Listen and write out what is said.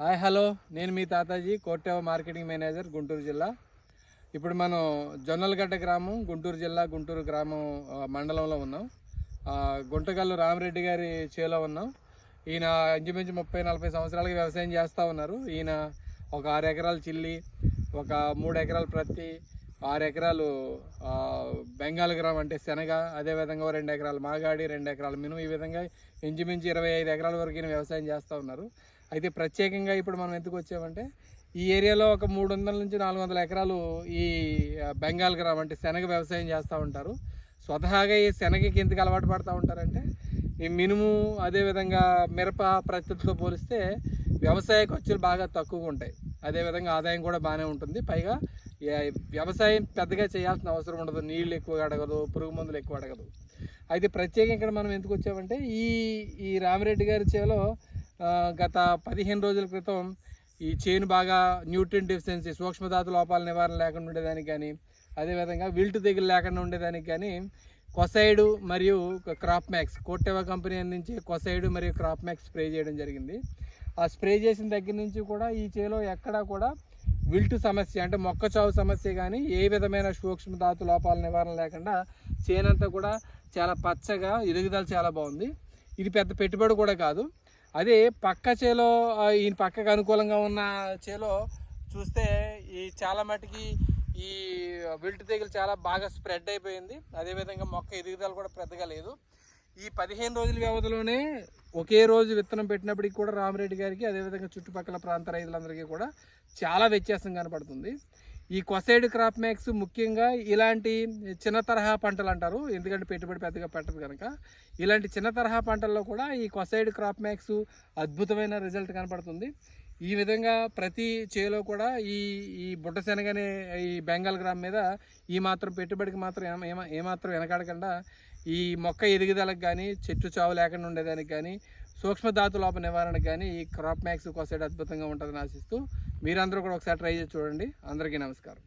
Hi hello, నేను మీ Tataji, కోట్టెవ marketing manager, Guntur జిల్లా. ఇప్పుడు మనం జొన్నలగడ్డ గ్రామం, గుంటూరు జిల్లా, గుంటూరు గ్రామం మండలంలో ఉన్నాం. గుంటగల్లు రామిరెడ్డి గారి చేలో ఉన్నాం. ఈయన ఇంచుమించు 30-40 సంవత్సరాలకి వ్యవసాయం చేస్తూ ఉన్నారు. ఈయన ఒక 6 ఎకరాలు చిల్లి, ఒక 3 ఎకరాలు ప్రత్తి, 6 ఎకరాలు బెంగాల్ గ్రామం అంటే శనగ, అదేవిధంగా 2 ఎకరాలు మాగాడి, 2 ఎకరాలు మినుము, ఈ విధంగా ఇంచుమించు 25 ఎకరాల వరకు ఈయన వ్యవసాయం చేస్తూ ఉన్నారు. అయితే ప్రత్యేకంగా ఇప్పుడు మనం ఎందుకు వచ్చామంటే, ఈ ఏరియాలో ఒక 300 నుంచి 400 ఎకరాలు ఈ బెంగాల్ గ్రామం అంటే శనగ వ్యవసాయం చేస్తూ ఉంటారు. స్వతహాగా ఈ శనగకి ఎందుకు అలవాటు పడుతూ ఉంటారంటే, ఈ మినుము అదేవిధంగా మిరప ప్రత్తితో పోలిస్తే వ్యవసాయ ఖర్చులు బాగా తక్కువగా ఉంటాయి. అదేవిధంగా ఆదాయం కూడా బాగానే ఉంటుంది. పైగా వ్యవసాయం పెద్దగా చేయాల్సిన అవసరం ఉండదు. నీళ్ళు ఎక్కువ అడగదు, పురుగు మందులు ఎక్కువ అడగదు. అయితే ప్రత్యేకంగా ఇక్కడ మనం ఎందుకు వచ్చామంటే, ఈ రామిరెడ్డి గారి చేలో గత 15 రోజుల క్రితం ఈ చేను బాగా న్యూట్రియం డెఫిషియన్సీ, సూక్ష్మధాతు లోపాల నివారణ లేకుండా ఉండేదానికి కానీ, అదేవిధంగా విల్ట్ తెగులు లేకుండా ఉండేదానికి కానీ కొసైడ్ మరియు క్రాప్ మ్యాక్స్, కోట్టెవ కంపెనీ అందించే కొసైడ్ మరియు క్రాప్ మ్యాక్స్ స్ప్రే చేయడం జరిగింది. ఆ స్ప్రే చేసిన దగ్గర నుంచి కూడా ఈ చేలో ఎక్కడా కూడా విల్ట్ సమస్య అంటే మొక్క చావు సమస్య కానీ, ఏ విధమైన సూక్ష్మధాతు లోపాల నివారణ లేకుండా చేనంతా కూడా చాలా పచ్చగా, ఎదుగుదల చాలా బాగుంది. ఇది పెద్ద పెట్టుబడి కూడా కాదు. అదే పక్క చేలో, ఈయన పక్కకు అనుకూలంగా ఉన్న చేలో చూస్తే ఈ చాలా మటుకి ఈ విల్ట్ తెగులు చాలా బాగా స్ప్రెడ్ అయిపోయింది. అదేవిధంగా మొక్క ఎదుగుదల కూడా పెద్దగా లేదు. ఈ 15 రోజుల వ్యవధిలోనే ఒకే రోజు విత్తనం పెట్టినప్పటికీ కూడా రామిరెడ్డి గారికి, అదేవిధంగా చుట్టుపక్కల ప్రాంత రైతులందరికీ కూడా చాలా వ్యత్యాసం కనపడుతుంది. ఈ కొసైడ్ క్రాప్ మ్యాక్స్ ముఖ్యంగా ఇలాంటి చిన్న తరహా పంటలు అంటారు, ఎందుకంటే పెట్టుబడి పెద్దగా పెట్టదు కనుక. ఇలాంటి చిన్న తరహా పంటల్లో కూడా ఈ కొసైడ్ క్రాప్ మ్యాక్స్ అద్భుతమైన రిజల్ట్ కనపడుతుంది. ఈ విధంగా ప్రతి చేలో కూడా ఈ బుట్ట శనగనే ఈ బెంగాల్ గ్రామ్ మీద ఈ మాత్రం పెట్టుబడికి మాత్రం ఏమాత్రం వెనకాడకుండా ఈ మొక్క ఎదుగుదలకు కానీ, చెట్టు చావు లేకుండా ఉండేదానికి కానీ, సూక్ష్మధాతు లోప నివారణకు కానీ ఈ క్రాప్ మ్యాక్స్ కొసైడ్ అద్భుతంగా ఉంటుందని ఆశిస్తూ మీరందరూ కూడా ఒకసారి ట్రై చేసి చూడండి. అందరికీ నమస్కారం.